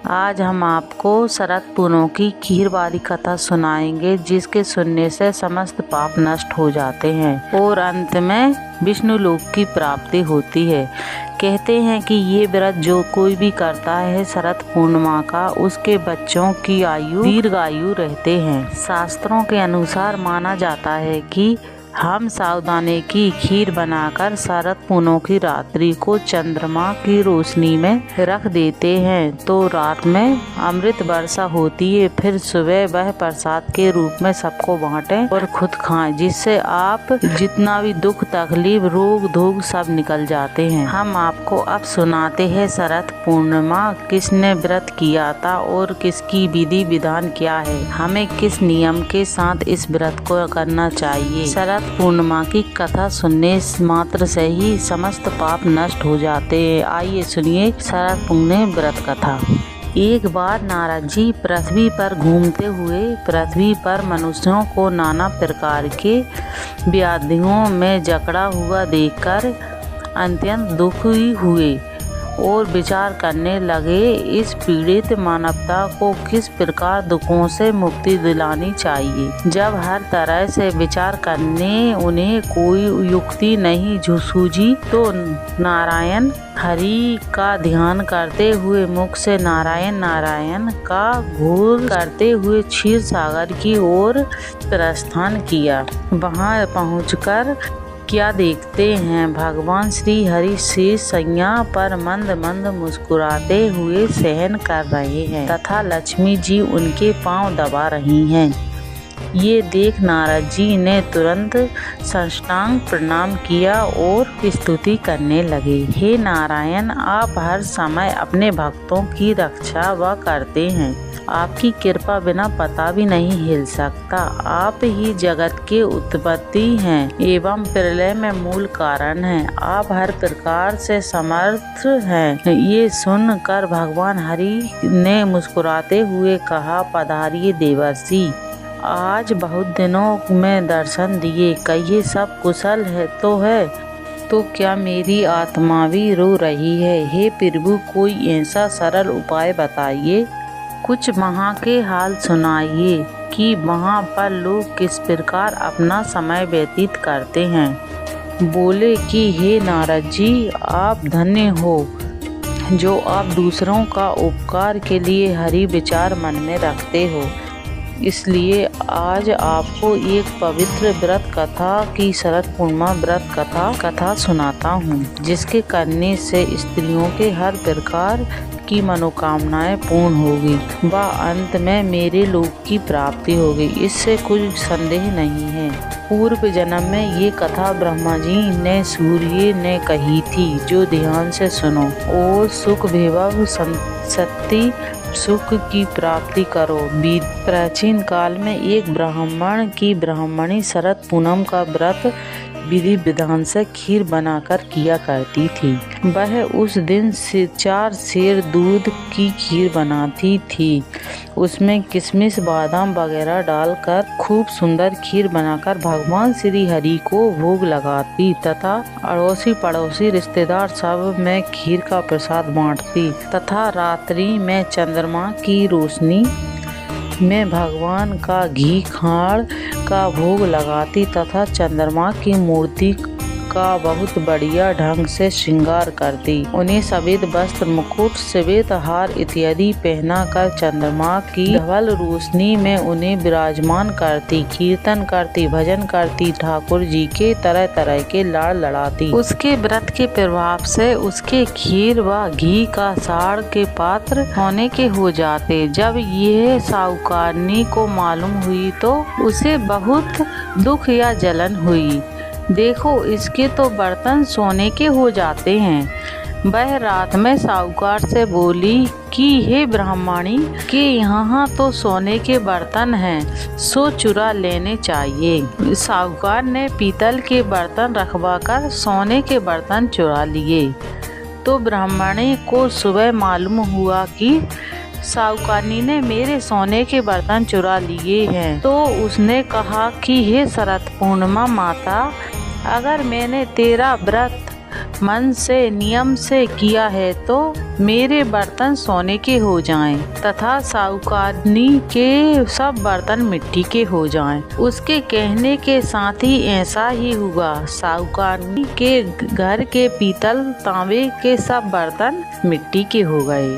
आज हम आपको शरद पूर्णिमा की खीर वाली कथा सुनाएंगे, जिसके सुनने से समस्त पाप नष्ट हो जाते हैं और अंत में विष्णु लोक की प्राप्ति होती है। कहते हैं कि ये व्रत जो कोई भी करता है शरद पूर्णिमा का, उसके बच्चों की आयु दीर्घायु रहते हैं। शास्त्रों के अनुसार माना जाता है कि हम साबूदाने की खीर बनाकर शरद पूर्णिमा की रात्रि को चंद्रमा की रोशनी में रख देते हैं तो रात में अमृत वर्षा होती है। फिर सुबह वह प्रसाद के रूप में सबको बांटें और खुद खाएं, जिससे आप जितना भी दुख तकलीफ रोग धोग सब निकल जाते हैं। हम आपको अब सुनाते हैं शरद पूर्णिमा किसने व्रत किया था और किसकी विधि विधान क्या है, हमें किस नियम के साथ इस व्रत को करना चाहिए। शरद पूर्णिमा की कथा सुनने मात्र से ही समस्त पाप नष्ट हो जाते हैं। आइए सुनिए शरद पूर्णिमा व्रत कथा। एक बार नारद जी पृथ्वी पर घूमते हुए पृथ्वी पर मनुष्यों को नाना प्रकार के व्याधियों में जकड़ा हुआ देखकर अत्यंत दुखी हुए और विचार करने लगे, इस पीड़ित मानवता को किस प्रकार दुखों से मुक्ति दिलानी चाहिए। जब हर तरह से विचार करने उन्हें कोई युक्ति नहीं सूझी तो नारायण हरि का ध्यान करते हुए मुख से नारायण नारायण का घोष करते हुए क्षीर सागर की ओर प्रस्थान किया। वहां पहुंचकर क्या देखते हैं, भगवान श्री हरि शेष शैया पर मंद मंद मुस्कुराते हुए शयन कर रहे हैं तथा लक्ष्मी जी उनके पांव दबा रही हैं। ये देख नारद जी ने तुरंत साष्टांग प्रणाम किया और स्तुति करने लगे। हे नारायण, आप हर समय अपने भक्तों की रक्षा व करते हैं। आपकी कृपा बिना पता भी नहीं हिल सकता। आप ही जगत के उत्पत्ति हैं एवं प्रलय में मूल कारण हैं। आप हर प्रकार से समर्थ हैं। ये सुनकर भगवान हरि ने मुस्कुराते हुए कहा, पधारिए देवर्षि, आज बहुत दिनों में दर्शन दिए, कहिए सब कुशल है तो क्या मेरी आत्मा भी रो रही है। हे प्रभु, कोई ऐसा सरल उपाय बताइए, कुछ वहाँ के हाल सुनाइए कि वहाँ पर लोग किस प्रकार अपना समय व्यतीत करते हैं। बोले कि हे नारद जी, आप धन्य हो जो आप दूसरों का उपकार के लिए हरि विचार मन में रखते हो। इसलिए आज आपको एक पवित्र व्रत कथा की शरद पूर्णिमा व्रत कथा सुनाता हूँ, जिसके करने से स्त्रियों के हर प्रकार की मनोकामनाएं पूर्ण होगी व अंत में मेरे लोक की प्राप्ति होगी। इससे कुछ संदेह नहीं है। पूर्व जन्म में ये कथा ब्रह्मा जी ने सूर्य ने कही थी, जो ध्यान से सुनो और सुख वैभव संपत्ति सुख की प्राप्ति करो। प्राचीन काल में एक ब्राह्मण की ब्राह्मणी शरद पूनम का व्रत विधि विधान से खीर बनाकर किया करती थी। वह उस दिन 4 सेर दूध की खीर बनाती थी। उसमें किशमिश बादाम वगैरह डालकर खूब सुंदर खीर बनाकर भगवान श्री हरि को भोग लगाती तथा अड़ोसी पड़ोसी रिश्तेदार सब में खीर का प्रसाद बांटती तथा रात्रि में चंद्रमा की रोशनी में भगवान का घी खाड़ का भोग लगाती तथा चंद्रमा की मूर्ति का बहुत बढ़िया ढंग से श्रृंगार करती। उन्हें सफेद वस्त्र मुकुट श्वेत हार इत्यादि पहना कर चंद्रमा की धवल रोशनी में उन्हें विराजमान करती, कीर्तन करती, भजन करती, ठाकुर जी के तरह तरह के लाड़ लड़ाती। उसके व्रत के प्रभाव से उसके खीर व घी का साड़ के पात्र होने के हो जाते। जब यह साहूकारनी को मालूम हुई तो उसे बहुत दुख या जलन हुई। देखो, इसके तो बर्तन सोने के हो जाते हैं। वह रात में साहूकार से बोली कि हे ब्राह्मणी, के यहाँ तो सोने के बर्तन हैं, सो चुरा लेने चाहिए। साहूकार ने पीतल के बर्तन रखवाकर सोने के बर्तन चुरा लिए। तो ब्राह्मणी को सुबह मालूम हुआ कि साहूकारनी ने मेरे सोने के बर्तन चुरा लिए हैं। तो उसने कहा कि हे शरद पूर्णिमा माता, अगर मैंने तेरा व्रत मन से नियम से किया है तो मेरे बर्तन सोने के हो जाएं तथा साहूकारनी के सब बर्तन मिट्टी के हो जाएं। उसके कहने के साथ ही ऐसा ही हुआ। साहूकारनी के घर के पीतल तांबे के सब बर्तन मिट्टी के हो गए।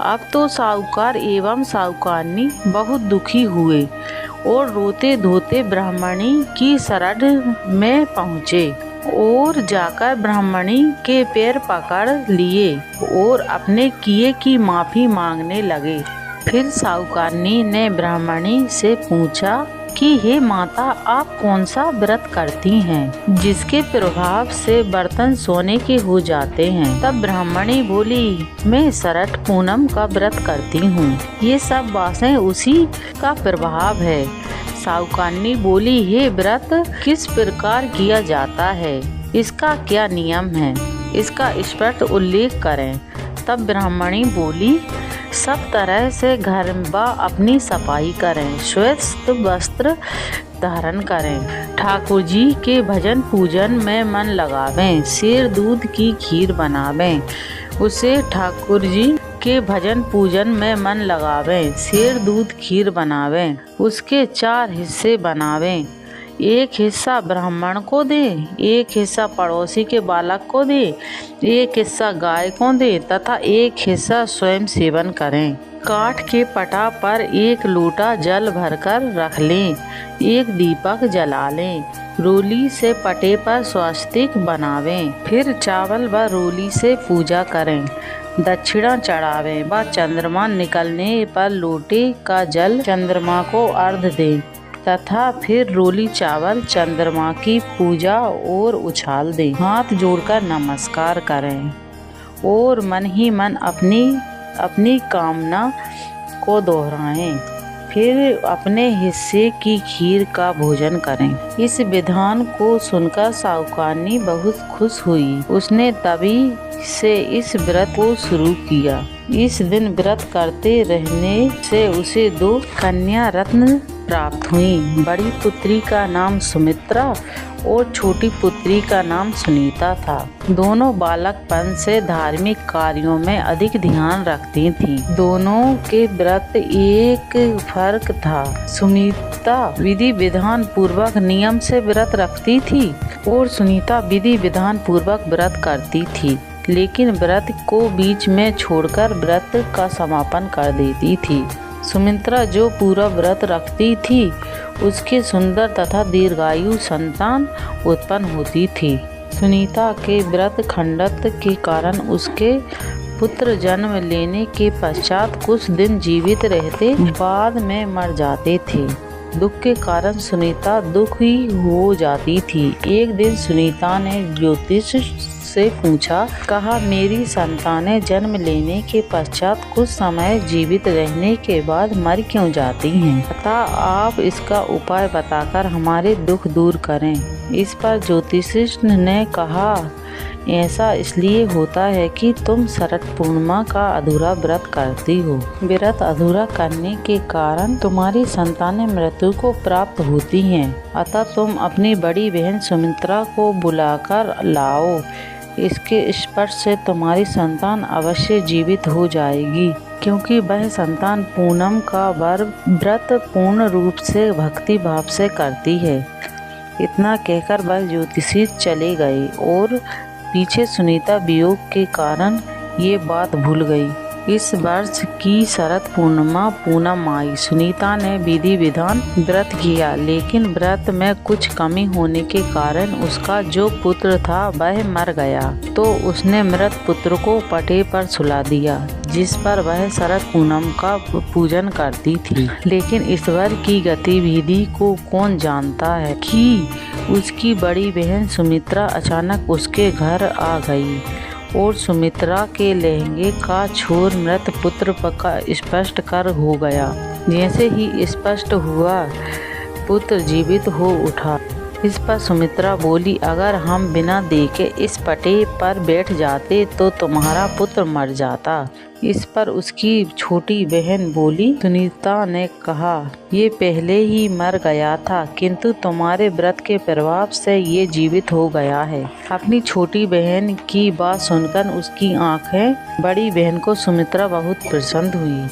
अब तो साहूकार एवं साहूकारनी बहुत दुखी हुए और रोते धोते ब्राह्मणी की शरण में पहुँचे और जाकर ब्राह्मणी के पैर पकड़ लिए और अपने किए की माफ़ी मांगने लगे। फिर साहूकारनी ने ब्राह्मणी से पूछा कि हे माता, आप कौन सा व्रत करती हैं जिसके प्रभाव से बर्तन सोने के हो जाते हैं? तब ब्राह्मणी बोली, मैं शरठ पूनम का व्रत करती हूँ। ये सब बातें उसी का प्रभाव है। साहूकारनी बोली, हे व्रत किस प्रकार किया जाता है? इसका क्या नियम है? इसका स्पष्ट उल्लेख करें। तब ब्राह्मणी बोली, सब तरह से घर व अपनी सफाई करें, श्वेत वस्त्र धारण करें, ठाकुर जी के भजन पूजन में मन लगावें, शेर दूध की खीर बनावें, उसे ठाकुर जी के भजन पूजन में मन लगावें, शेर दूध खीर बनावें, उसके 4 हिस्से बनावें, एक हिस्सा ब्राह्मण को दें, एक हिस्सा पड़ोसी के बालक को दें, एक हिस्सा गाय को दें तथा एक हिस्सा स्वयं सेवन करें। काठ के पटा पर 1 लोटा जल भरकर रख लें, एक दीपक जला लें, रोली से पटे पर स्वास्तिक बनावें, फिर चावल व रोली से पूजा करें, दक्षिणा चढ़ावें व चंद्रमा निकलने पर लोटे का जल चंद्रमा को अर्घ दें तथा फिर रोली चावल चंद्रमा की पूजा और उछाल दें। हाथ जोड़कर नमस्कार करें और मन ही मन अपनी कामना को दोहराएं। फिर अपने हिस्से की खीर का भोजन करें। इस विधान को सुनकर साहूकारनी बहुत खुश हुई। उसने तभी से इस व्रत को शुरू किया। इस दिन व्रत करते रहने से उसे 2 कन्या रत्न प्राप्त हुई। बड़ी पुत्री का नाम सुमित्रा और छोटी पुत्री का नाम सुनीता था। दोनों बालकपन से धार्मिक कार्यों में अधिक ध्यान रखती थीं। दोनों के व्रत एक फर्क था। सुनीता विधि विधान पूर्वक नियम से व्रत रखती थी और सुनीता विधि विधान पूर्वक व्रत करती थी, लेकिन व्रत को बीच में छोड़कर व्रत का समापन कर देती थी। सुमित्रा जो पूरा व्रत रखती थी, उसके सुंदर तथा दीर्घायु संतान उत्पन्न होती थी। सुनीता के व्रत खंडत के कारण उसके पुत्र जन्म लेने के पश्चात कुछ दिन जीवित रहते बाद में मर जाते थे। दुख के कारण सुनीता दुखी हो जाती थी। एक दिन सुनीता ने ज्योतिष से पूछा, कहा, मेरी संतानें जन्म लेने के पश्चात कुछ समय जीवित रहने के बाद मर क्यों जाती हैं? अतः आप इसका उपाय बताकर हमारे दुख दूर करें। इस पर ज्योतिषी ने कहा, ऐसा इसलिए होता है कि तुम शरठ पूर्णिमा का अधूरा व्रत करती हो। व्रत अधूरा करने के कारण तुम्हारी संतानें मृत्यु को प्राप्त होती हैं। अतः तुम अपनी बड़ी बहन सुमित्रा को बुलाकर लाओ। इसके स्पर्श से तुम्हारी संतान अवश्य जीवित हो जाएगी, क्योंकि वह संतान पूनम का व्रत पूर्ण रूप से भक्ति भाव से करती है। इतना कहकर वह ज्योतिषी चले गए और पीछे सुनीता वियोग के कारण ये बात भूल गई। इस वर्ष की शरद पूर्णिमा पूनम आई। सुनीता ने विधि विधान व्रत किया, लेकिन व्रत में कुछ कमी होने के कारण उसका जो पुत्र था वह मर गया। तो उसने मृत पुत्र को पटे पर सुला दिया, जिस पर वह शरद पूनम का पूजन करती थी। लेकिन ईश्वर की गतिविधि को कौन जानता है कि उसकी बड़ी बहन सुमित्रा अचानक उसके घर आ गई और सुमित्रा के लहंगे का छोर मृत पुत्र का स्पष्ट कर हो गया। जैसे ही स्पष्ट हुआ, पुत्र जीवित हो उठा इस पर सुमित्रा बोली, अगर हम बिना देखे इस पटे पर बैठ जाते तो तुम्हारा पुत्र मर जाता। इस पर उसकी छोटी बहन बोली, सुनीता ने कहा, ये पहले ही मर गया था, किंतु तुम्हारे व्रत के प्रभाव से ये जीवित हो गया है। अपनी छोटी बहन की बात सुनकर उसकी आंखें बड़ी बहन को सुमित्रा बहुत प्रसन्न हुई।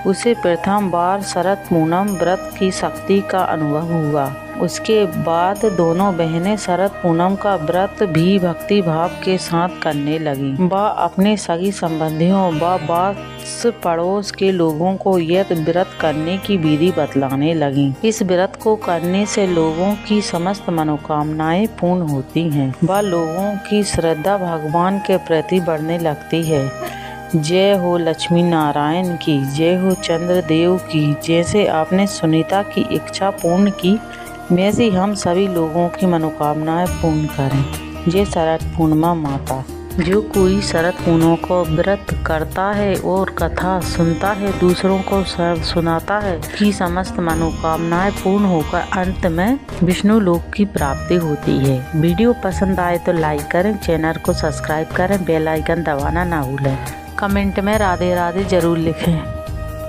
उसे प्रथम बार शरद पूनम व्रत की शक्ति का अनुभव हुआ। उसके बाद दोनों बहनें शरद पूनम का व्रत भी भक्ति भाव के साथ करने लगी। वह अपने सगी संबंधियों व पास पड़ोस के लोगों को यह व्रत करने की विधि बतलाने लगी। इस व्रत को करने से लोगों की समस्त मनोकामनाएं पूर्ण होती हैं व लोगों की श्रद्धा भगवान के प्रति बढ़ने लगती है। जय हो लक्ष्मी नारायण की, जय हो चंद्रदेव की। जैसे आपने सुनीता की इच्छा पूर्ण की, वैसे हम सभी लोगों की मनोकामनाएं पूर्ण करें। जय शरद पूर्णिमा माता। जो कोई शरद पूर्णिमा को व्रत करता है और कथा सुनता है, दूसरों को सुनाता है कि समस्त मनोकामनाएं पूर्ण होकर अंत में विष्णु लोक की प्राप्ति होती है। वीडियो पसंद आए तो लाइक करें, चैनल को सब्सक्राइब करें, बेल आइकन दबाना ना भूलें। कमेंट में राधे राधे जरूर लिखें।